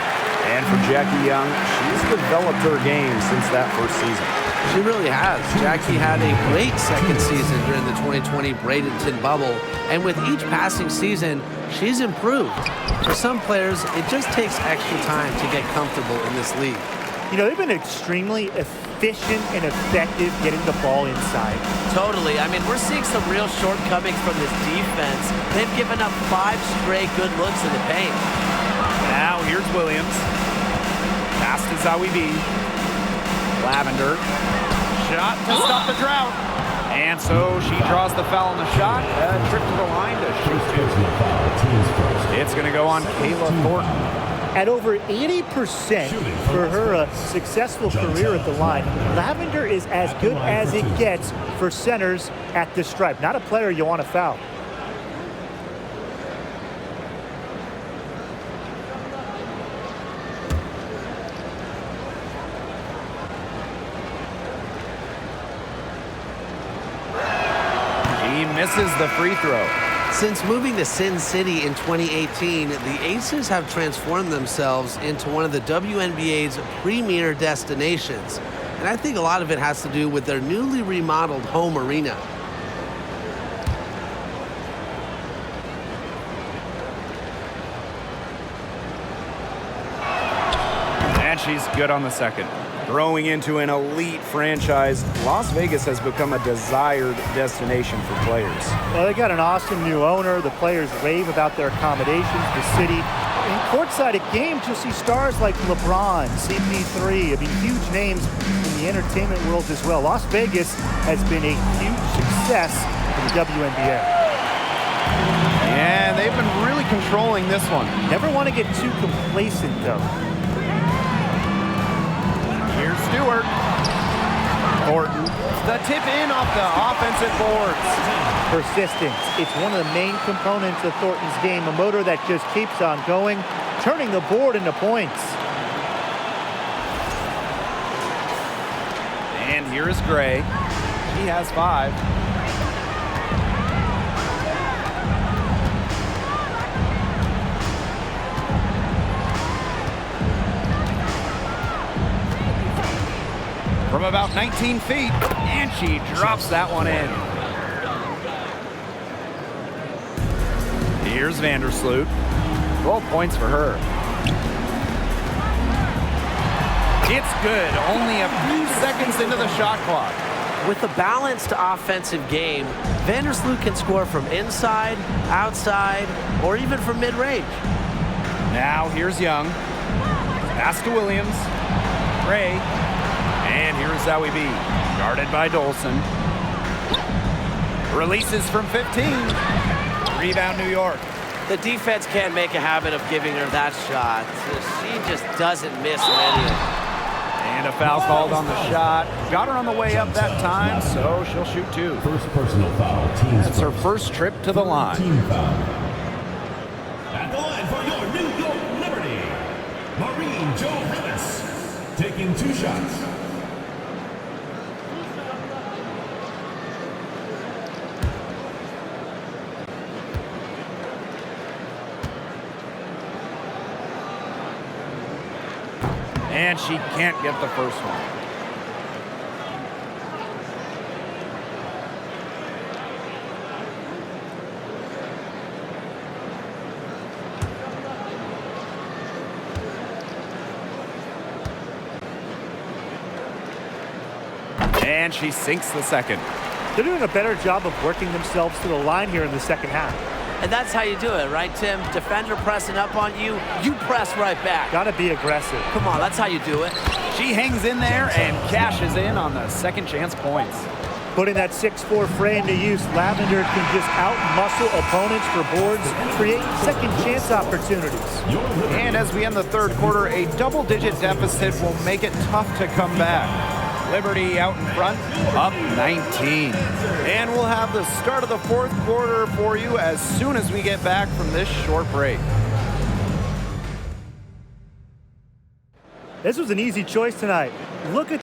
And for Jackie Young, she's developed her game since that first season. She really has. Jackie had a great second season during the 2020 Bradenton bubble, and with each passing season, she's improved. For some players, it just takes extra time to get comfortable in this league. You know, they've been extremely efficient and effective getting the ball inside. Totally. I mean, we're seeing some real shortcomings from this defense. They've given up 5 straight good looks in the paint. Now here's Williams. Pass to Zowie B. Lavender. Shot to stop the drought. And so she draws the foul on the shot. Trip to the line to shoot 2. It's going to go on Kayla Thornton. At over 80% for her successful career at the line, Lavender is as good as it gets for centers at the stripe. Not a player you want to foul. He misses the free throw. Since moving to Sin City in 2018, the Aces have transformed themselves into one of the WNBA's premier destinations. And I think a lot of it has to do with their newly remodeled home arena. And she's good on the second. Growing into an elite franchise, Las Vegas has become a desired destination for players. Well, they got an awesome new owner. The players rave about their accommodations, the city, Courtside at games, you'll see stars like LeBron, CP3, huge names in the entertainment world as well. Las Vegas has been a huge success for the WNBA. And they've been really controlling this one. Never want to get too complacent, though. Here's Stewart. Thornton. The tip in off the offensive boards. Persistence. It's one of the main components of Thornton's game, a motor that just keeps on going, turning the board into points. And here is Gray. He has 5. From about 19 feet, and she drops that one in. Here's Vandersloot. 12 points for her. It's good. Only a few seconds into the shot clock. With a balanced offensive game, Vandersloot can score from inside, outside, or even from mid-range. Now here's Young. Pass to Williams. Gray. And here's Zoe B. Guarded by Dolson. Releases from 15. Rebound New York. The defense can't make a habit of giving her that shot. She just doesn't miss many. And a foul called on the shot. Got her on the way up that time, so she'll shoot 2. First personal foul. Team's That's her first trip to the line. Team foul. At the line for your New York Liberty, Maureen Johannes, taking 2 shots. And she can't get the first one. And she sinks the second. They're doing a better job of working themselves to the line here in the second half. And that's how you do it, right, Tim? Defender pressing up on you, you press right back. Got to be aggressive. Come on, that's how you do it. She hangs in there and cashes in on the second chance points. Putting that 6'4" frame to use, Lavender can just out-muscle opponents for boards, create second chance opportunities. And as we end the third quarter, a double-digit deficit will make it tough to come back. Liberty out in front, up 19. And we'll have the start of the fourth quarter for you as soon as we get back from this short break. This was an easy choice tonight. Look at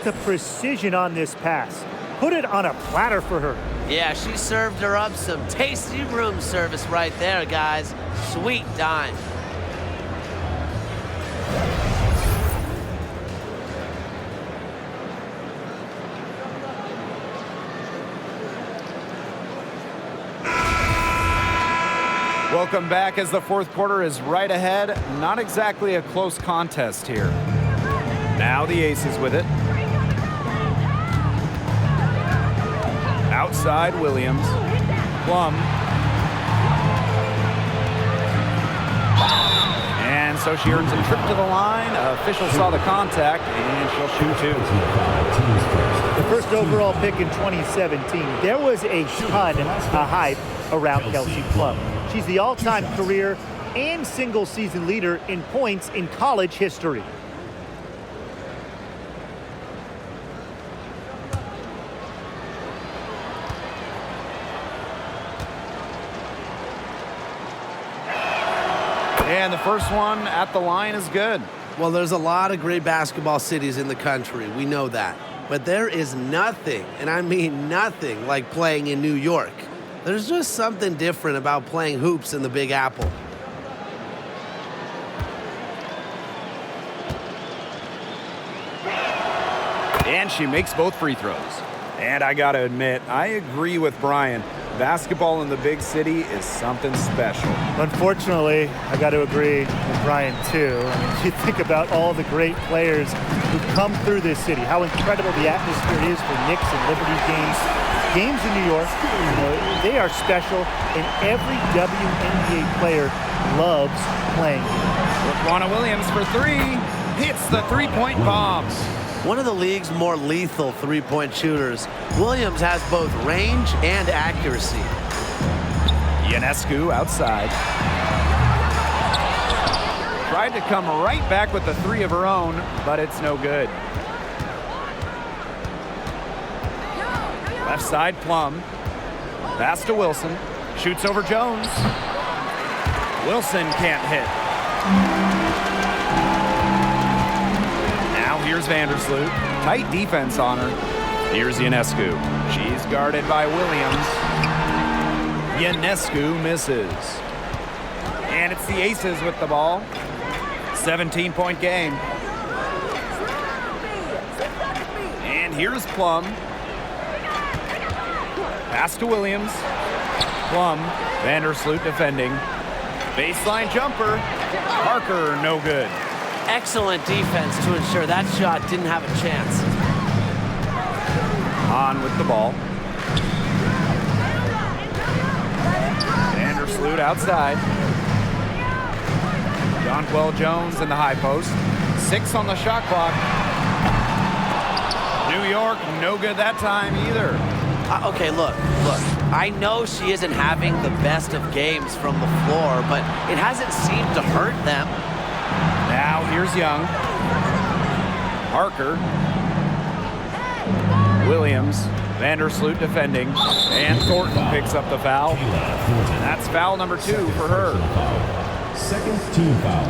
the precision on this pass. Put it on a platter for her. Yeah, she served her up some tasty room service right there, guys. Sweet dime. Welcome back as the fourth quarter is right ahead. Not exactly a close contest here. Now the Aces with it. Outside Williams. Plum. And so she earns a trip to the line. Official saw the contact, and she'll shoot two. The first overall pick in 2017, there was a ton of hype around Kelsey Plum. She's the all-time career and single-season leader in points in college history. And the first one at the line is good. Well, there's a lot of great basketball cities in the country. We know that. But there is nothing, and I mean nothing, like playing in New York. There's just something different about playing hoops in the Big Apple. And she makes both free throws. And I gotta admit, I agree with Brian. Basketball in the big city is something special. Unfortunately, I got to agree with Brian, too. I mean, you think about all the great players who come through this city, how incredible the atmosphere is for Knicks and Liberty games. Games in New York, they are special, and every WNBA player loves playing here. Raquana Williams for three. Hits the three-point bomb. One of the league's more lethal three-point shooters, Williams has both range and accuracy. Ionescu outside. Tried to come right back with the three of her own, but it's no good. Left side, Plum. Pass to Wilson. Shoots over Jones. Wilson can't hit. Now here's Vandersloot. Tight defense on her. Here's Ionescu. She's guarded by Williams. Ionescu misses. And it's the Aces with the ball. 17-point game. And here's Plum. Pass to Williams. Plum. Vandersloot defending. Baseline jumper. Parker, no good. Excellent defense to ensure that shot didn't have a chance. On with the ball. Vandersloot outside. Jonquel Jones in the high post. 6 on the shot clock. New York, no good that time either. Okay, look. I know she isn't having the best of games from the floor, but it hasn't seemed to hurt them. Now here's Young. Parker. Williams. Vandersloot defending. And Thornton picks up the foul. That's foul number 2 for her. Second team foul.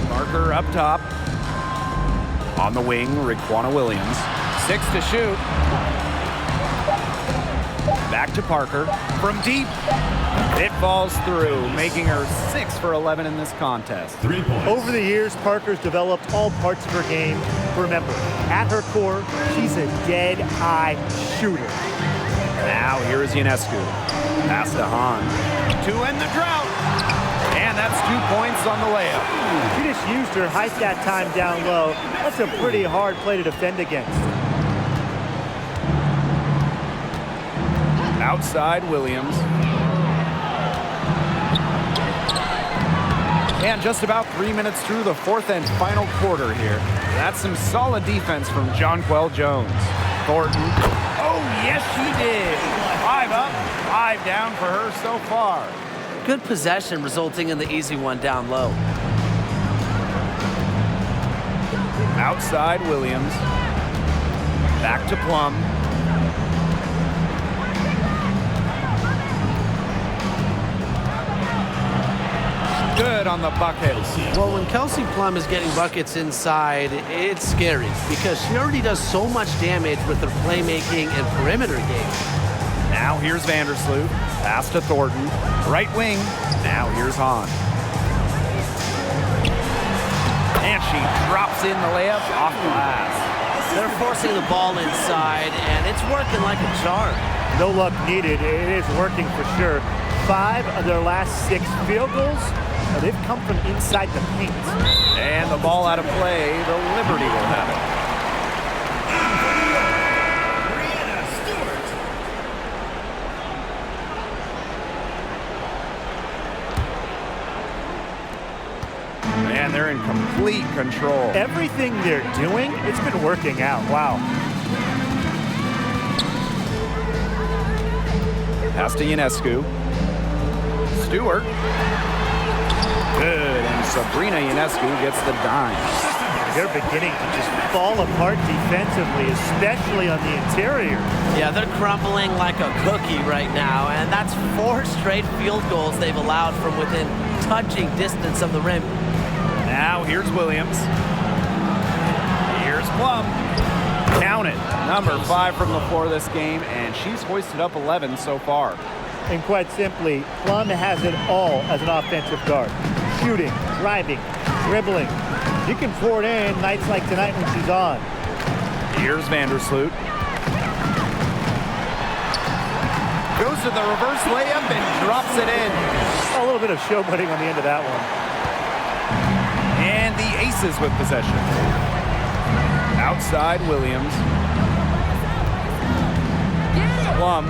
Parker up top. On the wing, Raquana Williams. 6 to shoot. Back to Parker. From deep. It falls through, making her 6 for 11 in this contest. 3 points. Over the years, Parker's developed all parts of her game. Remember, at her core, she's a dead-eye shooter. Now here is Ionescu. Pass to Hahn. To end the drought. And that's 2 points on the layup. She just used her height that time down low. That's a pretty hard play to defend against. Outside Williams. And just about 3 minutes through the fourth and final quarter here. That's some solid defense from Jonquel Jones. Thornton. Oh, yes, she did. 5 up, 5 down for her so far. Good possession resulting in the easy one down low. Outside Williams. Back to Plum. good on the bucket. Well, when Kelsey Plum is getting buckets inside, it's scary because she already does so much damage with her playmaking and perimeter game. Now here's Vandersloot. Pass to Thornton. Right wing. Now here's Hahn. And she drops in the layup off glass. They're forcing the ball inside, and it's working like a charm. No luck needed. It is working for sure. 5 of their last 6 field goals, they've come from inside the paint. And the ball out of play. The Liberty will have it. And they're in complete control. Everything they're doing, it's been working out. Wow. Pass to Ionescu. Stewart. Good, and Sabrina Ionescu gets the dime. They're beginning to just fall apart defensively, especially on the interior. Yeah, they're crumbling like a cookie right now, and that's 4 straight field goals they've allowed from within touching distance of the rim. Now here's Williams. Here's Plum. Count it. Number 5 from the floor this game, and she's hoisted up 11 so far. And quite simply, Plum has it all as an offensive guard. Shooting, driving, dribbling. You can pour it in nights like tonight when she's on. Here's Vandersloot. Goes to the reverse layup and drops it in. A little bit of showboating on the end of that one. And the Aces with possession. Outside Williams. Plum.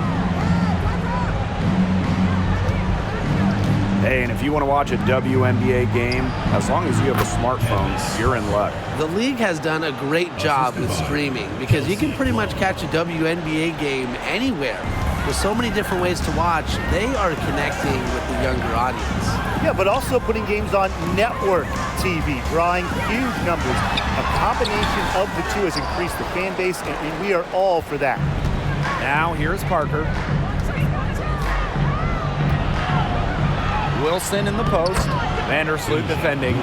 Hey, and if you want to watch a WNBA game, as long as you have a smartphone, you're in luck. The league has done a great job with streaming because you can pretty much catch a WNBA game anywhere. With so many different ways to watch, they are connecting with the younger audience. Yeah, but also putting games on network TV, drawing huge numbers. A combination of the two has increased the fan base, and we are all for that. Now here's Parker. Wilson in the post. Vandersloot defending.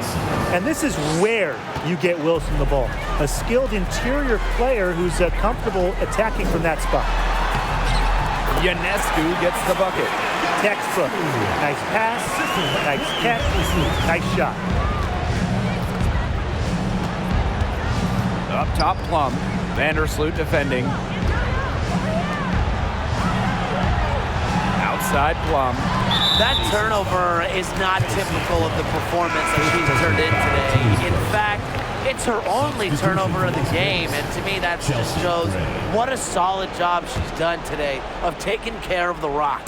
And this is where you get Wilson the ball. A skilled interior player who's comfortable attacking from that spot. Ionescu gets the bucket. Textbook. Nice pass, nice catch, nice shot. Up top, Plum. Vandersloot defending. Outside, Plum. That turnover is not typical of the performance that she's turned in today. In fact, it's her only turnover of the game, and to me that just shows what a solid job she's done today of taking care of the rock.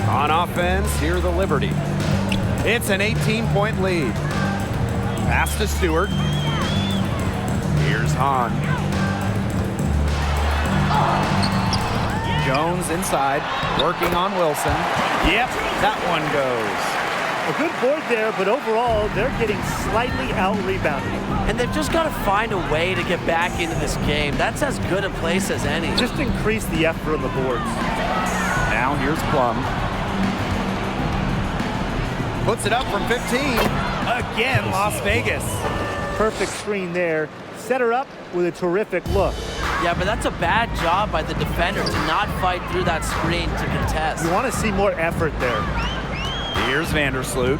On offense, here the Liberty. It's an 18-point lead. Pass to Stewart. Here's Hahn. Jones inside, working on Wilson. Yep, that one goes. A good board there, but overall, they're getting slightly out-rebounded. And they've just got to find a way to get back into this game. That's as good a place as any. Just increase the effort on the boards. Now here's Plum. Puts it up from 15. Again, Las Vegas. Perfect screen there. Set her up with a terrific look. Yeah, but that's a bad job by the defender to not fight through that screen to contest. You want to see more effort there. Here's Vandersloot.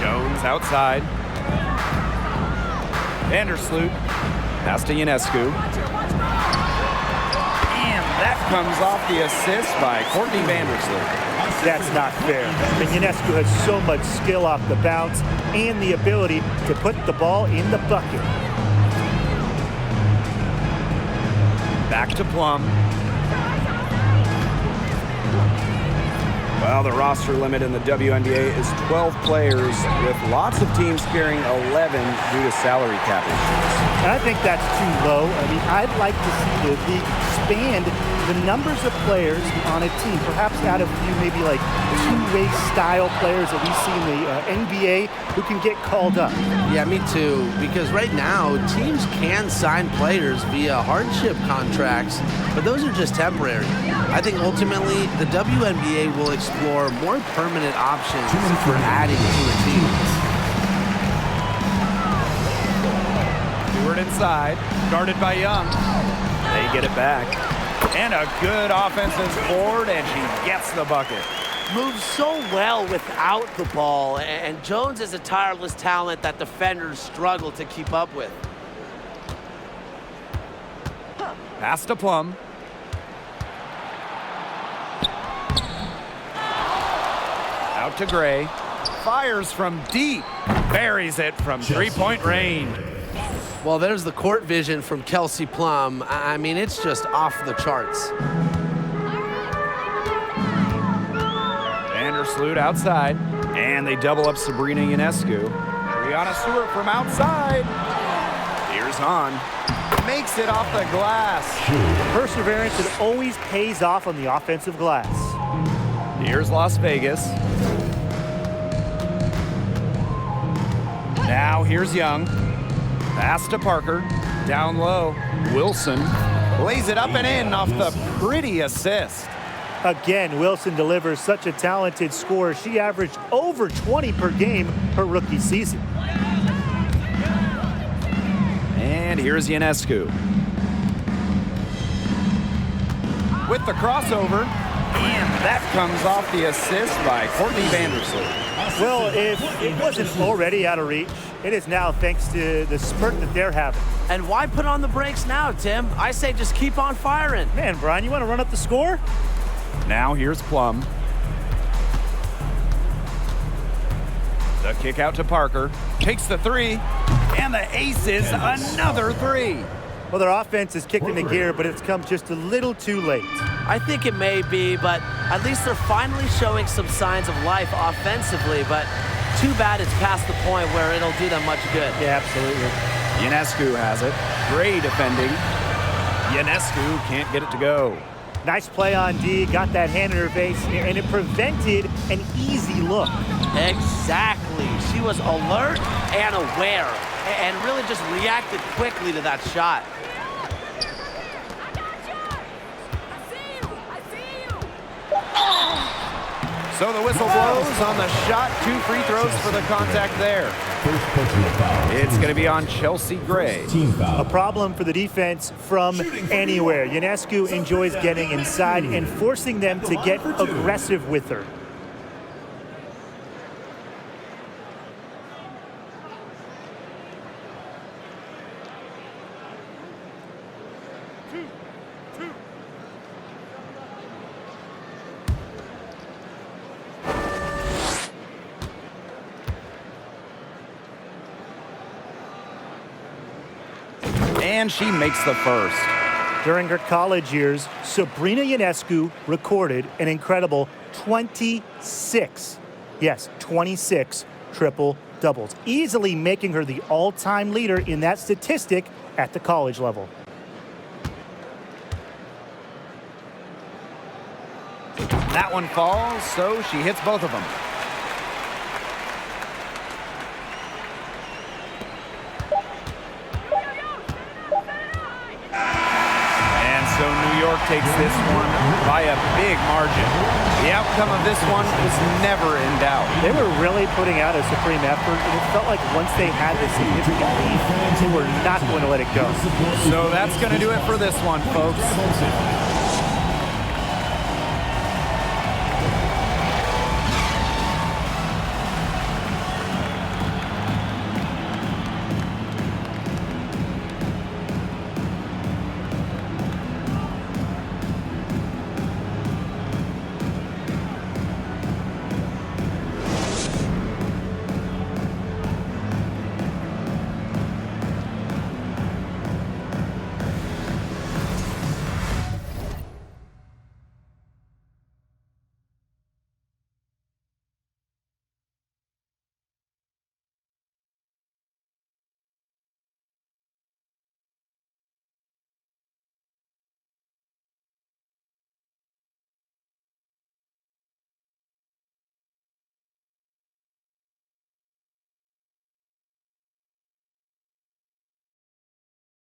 Jones outside. Vandersloot. Pass to Ionescu. And that comes off the assist by Courtney Vandersloot. That's not fair. And Ionescu has so much skill off the bounce and the ability to put the ball in the bucket. Back to Plum. Well, the roster limit in the WNBA is 12 players, with lots of teams carrying 11 due to salary cap issues. And I think that's too low. I mean, I'd like to see the league expand the numbers of players on a team, perhaps add a few maybe like two-way style players that we see in the NBA who can get called up. Yeah, me too, because right now teams can sign players via hardship contracts, but those are just temporary. I think ultimately the WNBA will explore more permanent options for adding to a team. inside, guarded by Young. They get it back. And a good offensive board, and she gets the bucket. Moves so well without the ball, and Jones is a tireless talent that defenders struggle to keep up with. Pass to Plum. Out to Gray. Fires from deep. Buries it from three-point range. Well, there's the court vision from Kelsey Plum. I mean, it's just off the charts. Vandersloot outside. And they double up Sabrina Ionescu. Brianna Stewart from outside. Here's Hahn. Makes it off the glass. Perseverance, it always pays off on the offensive glass. Here's Las Vegas. Now here's Young. Pass to Parker. Down low. Wilson lays it up and in off the pretty assist. Again, Wilson delivers such a talented scorer. She averaged over 20 per game her rookie season. And here's Ionescu. With the crossover. And that comes off the assist by Courtney Vandersloot. Well, if it wasn't already out of reach, it is now thanks to the spurt that they're having. And why put on the brakes now, Tim? I say just keep on firing. Man, Brian, you want to run up the score? Now here's Plum. The kick out to Parker. Takes the three. And the ace is another three. Well, their offense is kicked into gear, but it's come just a little too late. I think it may be, but at least they're finally showing some signs of life offensively. But too bad it's past the point where it'll do them much good. Yeah, absolutely. Ionescu has it. Gray defending. Ionescu can't get it to go. Nice play on D, got that hand in her face, and it prevented an easy look. Exactly. She was alert and aware, and really just reacted quickly to that shot. So the whistle blows on the shot. 2 free throws for the contact there. It's going to be on Chelsea Gray. A problem for the defense from anywhere. Ionescu enjoys getting inside and forcing them to get aggressive with her. And she makes the first. During her college years, Sabrina Ionescu recorded an incredible 26, yes, 26 triple-doubles, easily making her the all-time leader in that statistic at the college level. That one falls, so she hits both of them. So New York takes this one by a big margin. The outcome of this one was never in doubt. They were really putting out a supreme effort, and it felt like once they had this significant lead, they were not going to let it go. So that's going to do it for this one, folks.